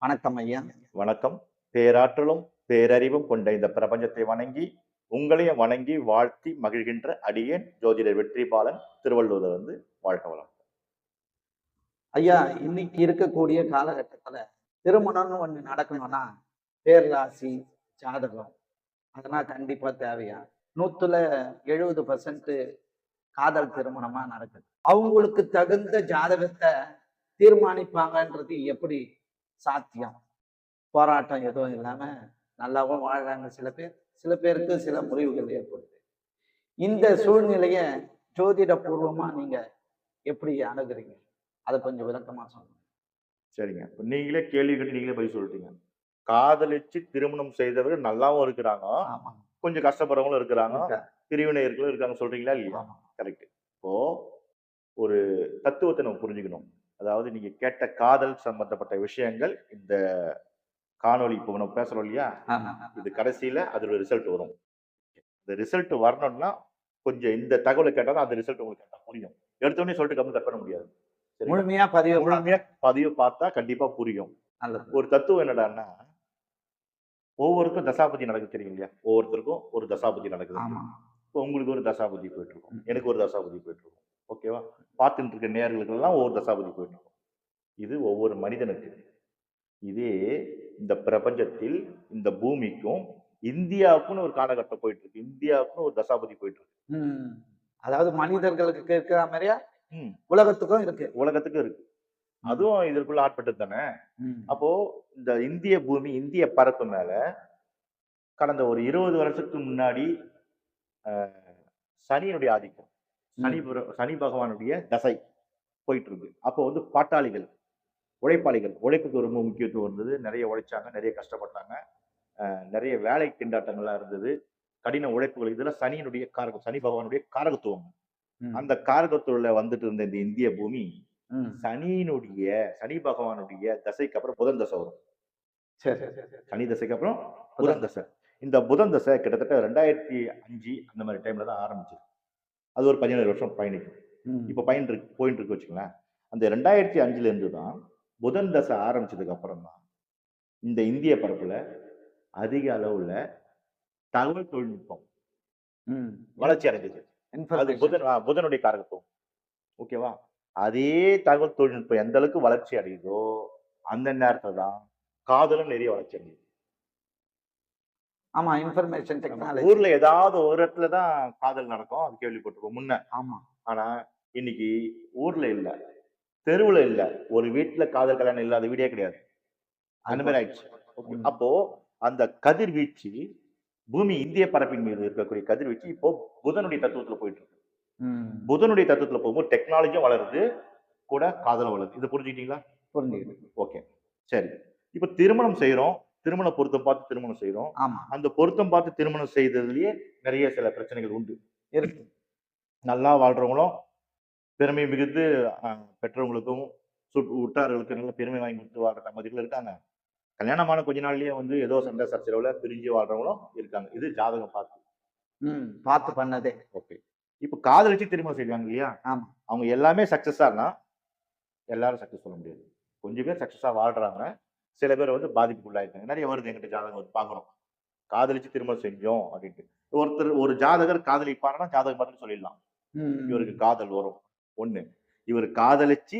வணக்கம் ஐயா. வணக்கம். பேராற்றலும் பேரறிவும் கொண்ட இந்த பிரபஞ்சத்தை வணங்கி, உங்களையும் வணங்கி வாழ்த்தி மகிழ்கின்ற அடியேன் ஜோதிடர் வெற்றிபாலன் திருவள்ளூர்ல வாழ்க வளம். ஐயா, இன்னைக்கு இருக்கக்கூடிய காலகட்டத்துல திருமணம்னு ஒண்ணு நடக்கணும்னா பேர் ராசி, ஜாதகம் அதெல்லாம் கண்டிப்பா தேவையா? 100ல 70% காதல் திருமணமா நடக்குது. அவங்களுக்கு தகுந்த ஜாதகத்தை தீர்மானிப்பாங்கன்றது எப்படி சாத்தியம்? போராட்டம் எதுவும் இல்லாம நல்லாவும் வாழ்றாங்க சில பேர். சில பேருக்கு சில முறிவுகள் ஏற்படுது. இந்த சூழ்நிலைய ஜோதிட பூர்வமா நீங்க எப்படி அணுகுறீங்க? அத கொஞ்சம் விளக்கமா சொல்லுங்க. சரிங்க. இப்ப நீங்களே கேள்வி கேட்டு நீங்களே பதில் சொல்லிட்டீங்க. காதலிச்சு திருமணம் செய்தவர்கள் நல்லாவும் இருக்கிறாங்க. ஆமா. கொஞ்சம் கஷ்டப்படுறவங்களும் இருக்கிறாங்க. இருக்கா. பிரிவினையர்களும் இருக்காங்க சொல்றீங்களா இல்லையா? ஆமா. கரெக்ட். இப்போ ஒரு தத்துவத்தை நம்ம புரிஞ்சுக்கணும். அதாவது நீங்க கேட்ட காதல் சம்பந்தப்பட்ட விஷயங்கள் இந்த காணொளி இப்போ நம்ம பேசுறோம் இல்லையா? ஆமா. இது கடைசியில அதோட ரிசல்ட் வரும். இந்த ரிசல்ட் வரணும்னா, கொஞ்சம் இந்த தகவல கேட்டா தான் அந்த ரிசல்ட் உங்களுக்கு கரெக்ட்டா புரியும். எடுத்தோனே சொல்லிட்டு கம்முனு கட் பண்ண முடியாது. சரிங்களா? முழுமையா முழுமையா பதிவு பார்த்தா கண்டிப்பா புரியும். நல்லது. ஒரு தத்துவம் என்னடான்னா, ஒவ்வொருக்கும் தசாபுத்தி நடக்குது தெரியும் இல்லையா? ஒவ்வொருத்தருக்கும் ஒரு தசாபுத்தி நடக்குது. ஆமா. இப்போ உங்களுக்கு ஒரு தசாபுத்தி போயிட்டு இருக்கும். ம். எனக்கு ஒரு தசாபுத்தி போயிட்டு இருக்கும். ஓகேவா? பார்த்துட்டு இருக்க நேயர்களுக்கெல்லாம் ஒவ்வொரு தசாபுத்தி போயிட்டு இருக்கும். இது ஒவ்வொரு மனிதனுக்கு. இதே இந்த பிரபஞ்சத்தில், இந்த பூமிக்கும், இந்தியாவுக்குன்னு ஒரு காலகட்டம் போயிட்டு இருக்கு. இந்தியாவுக்குன்னு ஒரு தசாபுத்தி போயிட்டு இருக்கு. ம். அதாவது மனிதர்களுக்கு இருக்கிற மாரியா ம். உலகத்துக்கும் இருக்கு. உலகத்துக்கும் இருக்கு. ம். அதுவும் இதற்குள்ள ஆட்பட்டது தானே! ம். அப்போ இந்த இந்திய பூமி, இந்திய பரப்பு மேல கடந்த ஒரு 20 வருஷத்துக்கு முன்னாடி அ சனியினுடைய ஆதிக்கம். ம். சனி பகவானுடைய தசை போயிட்டு இருக்கு. அப்போ வந்து பாட்டாளிகள், உழைப்பாளிகள், உழைப்புக்கு ரொம்ப முக்கியத்துவம் இருந்தது. நெறைய உழைச்சாங்க, நெறைய கஷ்டப்பட்டாங்க. நெறைய வேலை திண்டாட்டங்கள்லாம் இருந்தது. கடின உழைப்புகள் இதெல்லாம் சனியினுடைய காரகம். சனி பகவானுடைய காரகத்துவம். ம். அந்த காரகத்துவத்துல வந்துட்டு இருந்த இந்த இந்திய பூமி, ம். சனி பகவானுடைய தசைக்கு அப்புறம் புதன் தசை வரும். சரி. சனி தசைக்கு அப்புறம் புதன் புதன். தசை. இந்த புதன் தசை கிட்டத்தட்ட 2005 அந்த மாரி டைம்ல தான் ஆரம்பிச்சது. அது ஒரு 17 வருஷம் பயணிக்கும். ம். இப்ப போயிட்டு இருக்கு வச்சுக்கங்களேன். அந்த 2005ல இருந்து தான் புதன் தசை ஆரம்பிச்சதுக்கு அப்புறம் தான் இந்த இந்திய பரப்புல அதிக அளவுல தகவல் தொழில்நுட்பம் ம். வளர்ச்சி அடைஞ்சது. அது இன்ஃபர்மேஷன். புதனுடைய காரகத்துவம். ஓகேவா? அதே தகவல் தொழில்நுட்பம் எந்த அளவுக்கு வளர்ச்சி அடையுதோ, அந்த நேரத்துல தான் காதலும் நிறைய வளர்ச்சி அடையுது. ஆமா. இன்ஃபர்மேஷன் நம்ம டெக்னாலஜி. ஊர்ல ஏதாவது ஒரு இடத்துல தான் காதல் நடக்கும். அது கேள்விப்பட்டிருப்போம் முன்ன. ஆமா. ஆனா, இன்னைக்கு ஊர்ல இல்ல, தெருவுல இல்ல. ஒரு வீட்ல காதல் கல்யாணம் இல்லாத வீடே கிடையாது. அந்த மாரி ஆயிடுச்சு. ஓகே. ம். அப்போ அந்த கதிர்வீச்சு பூமி இந்திய பரப்பின் மீது இருக்கக்கூடிய கதிர்வீச்சு இப்போ புதனுடைய தத்துவத்துல போயிட்டு இருக்கு. ம். புதனுடைய தத்துவத்துல போகும்போது டெக்னாலஜியும் வளருது, கூட காதலும் வளருது. இத புரிஞ்சுக்கிட்டீங்களா? புரிஞ்சுது. ஓகே. சரி. இப்ப திருமணம் செய்றோம். திருமண பொருத்தம் பார்த்து திருமணம் செய்றோம். ஆமா. அந்த பொருத்தம் பார்த்து திருமணம் செய்ததிலேயே நெறைய சில பிரச்சனைகள் உண்டு. இருக்கு. நல்லா வாழ்றவங்களும் பெருமை மிகுந்து அ பெற்றவங்களுக்கும், உற்றார்களுக்கு நல்ல பெருமை வாங்கி குடுத்து வாழ்ற தம்பதிகள் இருக்காங்க. கல்யாணமான கொஞ்ச நாள்லயே வந்து ஏதோ சண்டை சச்சரவுல பிரிஞ்சு வாழ்றவங்களும் இருக்காங்க. இது ஜாதகம் பார்த்து. ம். பார்த்து பண்ணதே. ஓகே. இப்ப காதலிச்சு திருமணம் செய்வாங்க இல்லையா? ஆமா. அவங்க எல்லாமே சக்சஸான்னா, எல்லாரும் சக்சஸ் சொல்ல முடியாது. கொஞ்சம் பேர் சக்சஸா வாழ்றாங்க. சில பேர் வந்து பாதிப்புக்குள்ளாயிருக்காங்க. நெறைய வருது என்கிட்ட ஜாதகம் வந்து பார்க்குறோம். காதலிச்சு திருமணம் செஞ்சோம் அப்டின்ட்டு. ஒரு ஜாதகர் காதலிப்பார்னா ஜாதகம் பார்த்துட்டு சொல்லிடலாம். இவருக்கு ம். காதல் வரும். 1. இவர் காதலிச்சு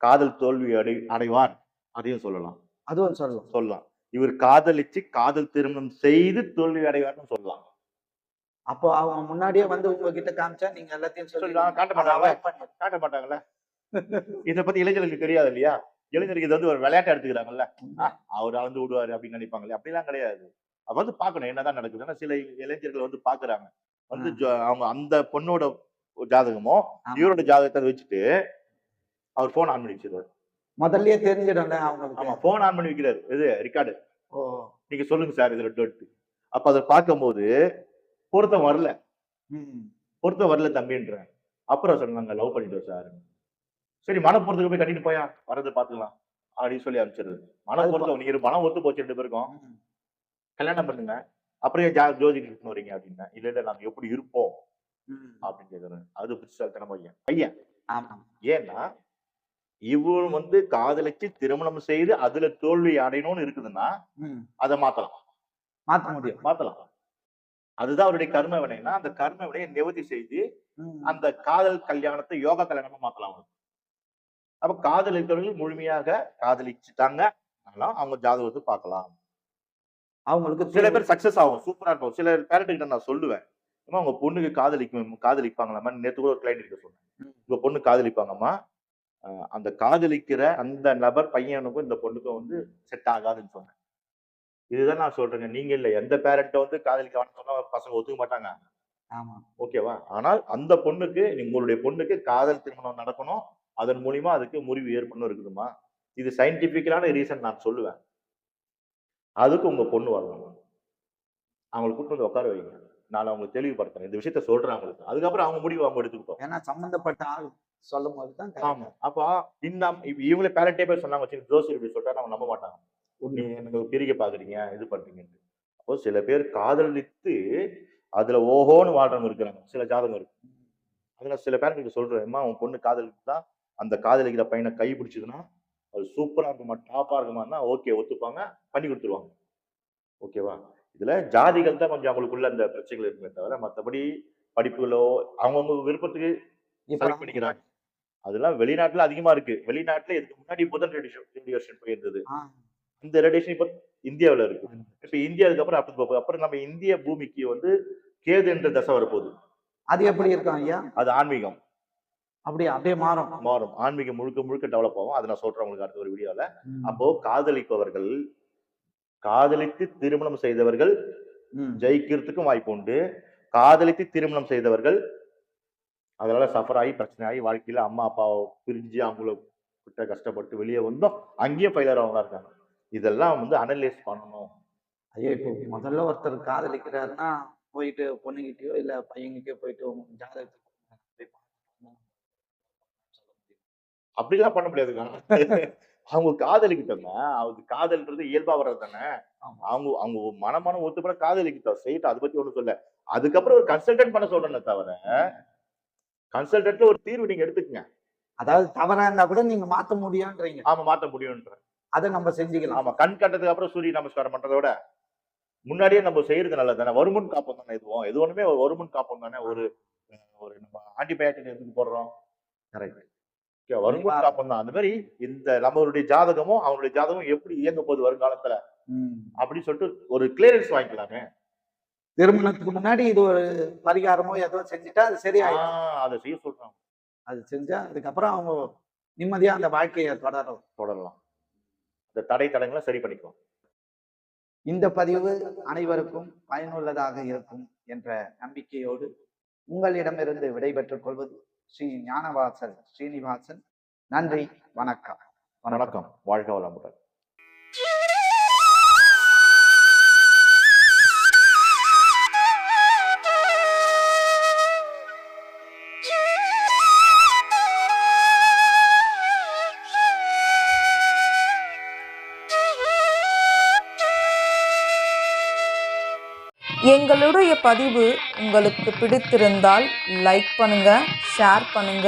காதல் தோல்வி அடைவார். அதையும் சொல்லலாம். அதுவும் சொல்லும். சொல்லலாம். இவர் காதலிச்சு காதல் திருமணம் செய்து தோல்வி அடைவார்ன்னு சொல்லலாம். அப்போ அவங்க முன்னாடியே வந்து உங்ககிட்ட காமிச்சா நீங்க எல்லாத்தையும் சொல்லலாம். சொல்லிடுவீங்க. காட்ட அத மாட்டாங்கல்ல? அவாய்ட் பண்ணிடுங்க. காட்ட மாட்டாங்கல்ல? இத பத்தி இளைஞர்களுக்கு தெரியாது இல்லையா? இளைஞருக்கு இது வந்து ஒரு விளையாட்டா எடுத்துக்கிறாங்கல்ல. உண்மை. அவரு அளந்து விடுவாரு அப்படின்னு நினைப்பாங்களே. அப்படிலாம் கிடையாது. அப்ப வந்து பார்க்கணும் என்னதான் நடக்குது. ஏன்னா சில இளைஞர்கள் வந்து பார்க்குறாங்க. ஆ. வந்து அவங்க அந்த பொண்ணோட ஜாதகமும், ஆமா. இவரோட ஜாதகத்த வச்சுட்டு அவர் ஃபோன் ஆன் பண்ணி வச்சுருவாரு. முதல்லயே தெரிஞ்சிடும்ல அவங்களுக்கு. ஆமா. ஃபோன் ஆன் பண்ணி வைக்கிறாரு. எது ரெக்கார்டு. ஓ! நீங்க சொல்லுங்க சார் இது 2 அப்ப அத பார்க்கும்போது பொருத்தம் வரல. ம். பொருத்தம் வரல தம்பின்றேன். அப்புறம் சொன்னாங்க லவ் பண்ணிட்டோம் சார். சரி மனப்பொருத்தத்துக்கு போய் கட்டிட்டு போயா, வரத பார்த்துக்கலாம். அப்படின்னு சொல்லி அனுப்பிச்சுடுறது. அது ப மனப்பொருத்தம் நீங்க மனம் ஒத்து போச்சு 2 பேருக்கும். ம். கல்யாணம் பண்ணுங்க. அப்புறம் ஏன் ஜோதிடர் எடுத்துன்னு வரீங்க அப்படின்னேன். இல்ல, இல்ல நாங்க எப்படி இருப்போம் ம். அப்படின்னு கேட்கிறேன். அது புத்திசாலித்தனமா பையன். பையன். ஆமா. ஏன்னா இவன் வந்து காதலிச்சு திருமணம் செய்து அதுல தோல்வி அடையணும்னு இருக்குதுன்னா அதை மாத்தலாம். மாத்த முடியும். மாத்தலாம். அதுதான் அவருடைய கர்ம வினைன்னா அந்த கர்ம வினையை நிவர்த்தி செய்து அந்த காதல் கல்யாணத்தை யோகா கல்யாணமா மாத்தலாம். அப்ப காதல் இருக்கிறவர்கள் முழுமையாக காதலிச்சுட்டாங்க அவங்க ஜாதகத்தை பார்க்கலாம். அவங்களுக்கு சில பேர் சக்சஸ் ஆகும், சூப்பரா இருக்கும். சில பேரண்ட் கிட்ட நான் சொல்லுவேன், உங்க பொண்ணுக்கு காதலிப்பாங்களாமா. நேத்து கூட ஒரு கிளைண்ட் கிட்ட சொன்னேன், உங்க பொண்ணு காதலிப்பாங்கம்மா, அந்த காதலிக்கிற அந்த நபர் பையனுக்கும் இந்த பொண்ணுக்கும் வந்து செட் ஆகாதுன்னு சொன்னேன். இதுதான் நான் சொல்றேங்க. நீங்க இல்ல எந்த பேரண்ட வந்து காதலிக்க சொன்னா பசங்க ஒத்துக்க மாட்டாங்க. ஆமா, ஓகேவா? ஆனால் அந்த பொண்ணுக்கு உங்களுடைய பொண்ணுக்கு காதல் திருமணம் நடக்கணும், அதன் மூலியமா அதுக்கு முறிவு ஏற்படணும் இருக்குதுமா. இது சயின்டிபிக்கலான ரீசன் நான் சொல்லுவேன். அதுக்கு உங்க பொண்ணு வரணும். அவங்களை கூட்டு வந்து உட்கார வைங்க. நான் அவங்களுக்கு தெளிவுபடுத்துறேன். இந்த விஷயத்த சொல்றேன் அவங்களுக்கு. அதுக்கப்புறம் அவங்க முடிவு அவங்க எடுத்துக்கிட்டோம். ஏன்னா சம்பந்தப்பட்ட ஆள் சொல்லும் போது தான். ஆமா. அப்ப இவங்களே பேரண்டே போய் சொன்னாங்க, ஜோசியர் இப்படி சொல்லிட்டா அவங்க நம்ப மாட்டாங்க. நீங்க எனக்கு பிரிக்க பாக்குறீங்க, இது பண்றீங்கன்னு. அப்போ சில பேர் காதலித்து அதுல ஓஹோன்னு வாழ்றவங்க இருக்கிறாங்க. சில ஜாதகம் இருக்கு. அதுல சில பேரண்ட் சொல்றேன், உன் பொண்ணு காதலித்து தான் அந்த காதலிக்கிற பையனை கை பிடிச்சதுன்னா அது சூப்பரா இருக்குமா, டாப்பா இருக்குமான்னா ஓகே ஒத்துப்பாங்க, பண்ணி கொடுத்துருவாங்க. ஓகேவா? இதுல ஜாதிகள் தான் கொஞ்சம் அவங்களுக்குள்ள அந்த பிரச்சனைகள் இருக்குமே தவிர மத்தபடி படிப்புகளோ அவங்கவுங்க விருப்பத்துக்கு செலக்ட் பண்ணிக்கிறாங்க. அதெல்லாம் வெளிநாட்டுல அதிகமா இருக்கு. வெளிநாட்டுல இதுக்கு முன்னாடி புதன் ரேடியேஷன் போயிருந்தது. இந்த ரேடியேஷன் இப்ப இந்தியாவுல இருக்கு. இப்ப இந்தியாவுக்கு அப்புறம் நம்ம இந்திய பூமிக்கு வந்து கேது என்ற தசை வரப்போகுது. அது எப்படி இருக்கும் ஐயா? அது ஆன்மீகம். அப்படியே மாறும். ஆன்மீகம் முழுக்க டெவலப் ஆகும். அதை நான் சொல்றேன் உங்களுக்கு அடுத்த ஒரு வீடியோல. அப்போ காதலிப்பவர்கள், காதலித்து திருமணம் செய்தவர்கள் ஜெயிக்கிறதுக்கும் வாய்ப்பு உண்டு. காதலித்து திருமணம் செய்தவர்கள் அதனால சஃபர் ஆகி பிரச்சனை ஆகி வாழ்க்கையில அம்மா அப்பாவை பிரிஞ்சு அவங்கள கிட்ட கஷ்டப்பட்டு வெளியே வந்தோம் அங்கேயே ஃபெயிலியர் ஆகலாம் இருக்காங்க. இதெல்லாம் வந்து அனலைஸ் பண்ணணும். ஐயோ, இப்போ முதல்ல ஒருத்தர் காதலிக்கிறாருன்னா போயிட்டு பொண்ணுகிட்டயோ இல்ல பையன்கிட்டயோ போயிட்டு ஜாதகத்துக்கு அப்படிலாம் பண்ண முடியாதுங்க. அவங்க காதலிக்கிட்டோங்க. அவங்க காதல்ன்றது இயல்பா வர்றது தானே. அவங்க மனமான ஒத்துப்பட காதலிக்கிட்டோம் செய்யட்டும், அதை பத்தி ஒண்ணும் சொல்ல. அதுக்கப்புறம் ஒரு கன்சல்டன்ட் பண்ண சொல்றேன்னு தவிர கன்சல்டன்ட்ல ஒரு தீர்வு நீங்க எடுத்துக்கங்க. அதாவது தவறா இருந்தா கூட நீங்க மாத்த முடியும்ன்றீங்க. ஆமா, மாத்த முடியும்ன்ற. அதை நம்ம செஞ்சுக்கலாம். ஆமா, கண் கண்டதுக்கு அப்புறம் சூரிய நமஸ்காரம் பண்றதை விட முன்னாடியே நம்ம செய்யறது நல்லது தானே. வருமுன் காப்போம் தானே. எது ஒண்ணுமே வருமுன் காப்போம் தானே. ஒரு நம்ம ஆன்டிபயோட்டிக் எதுக்கு போடுறோம்? கரெக்ட். வருமுன் காப்போம் தான். அந்த மாதிரி இந்த நம்மளுடைய ஜாதகமும் அவங்களுடைய ஜாதகம் எப்படி இயங்க போகுது வருங்காலத்துல அப்படின்னு சொல்லிட்டு ஒரு கிளியரன்ஸ் வாங்கிக்கலாமே. திருமணத்துக்கு முன்னாடி இது ஒரு பரிகாரமோ ஏதோ செஞ்சுட்டா அது சரியாயிடும். அதை செய்ய சொல்றாங்க. அது செஞ்சா அதுக்கப்புறம் அவங்க நிம்மதியா அந்த வாழ்க்கையை தொடரலாம். இந்த தடங்களை சரி பண்ணிக்கலாம். இந்த பதிவு அனைவருக்கும் பயனுள்ளதாக இருக்கும் என்ற நம்பிக்கையோடு உங்களிடமிருந்து விடைபெற்றுக் கொள்வது ஸ்ரீ ஞானவாசல் ஸ்ரீனிவாசன். நன்றி, வணக்கம். வணக்கம். வாழ்க வளமுடன். எங்களுடைய பதிவு உங்களுக்கு பிடித்திருந்தால் லைக் பண்ணுங்க, ஷேர் பண்ணுங்க.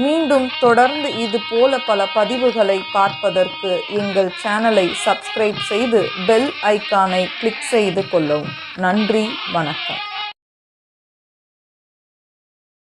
மீண்டும் தொடர்ந்து இது போல பல பதிவுகளை பார்ப்பதற்கு எங்கள் சேனலை சப்ஸ்கிரைப் செய்து பெல் ஐக்கானை கிளிக் செய்து கொள்ளவும். நன்றி, வணக்கம்.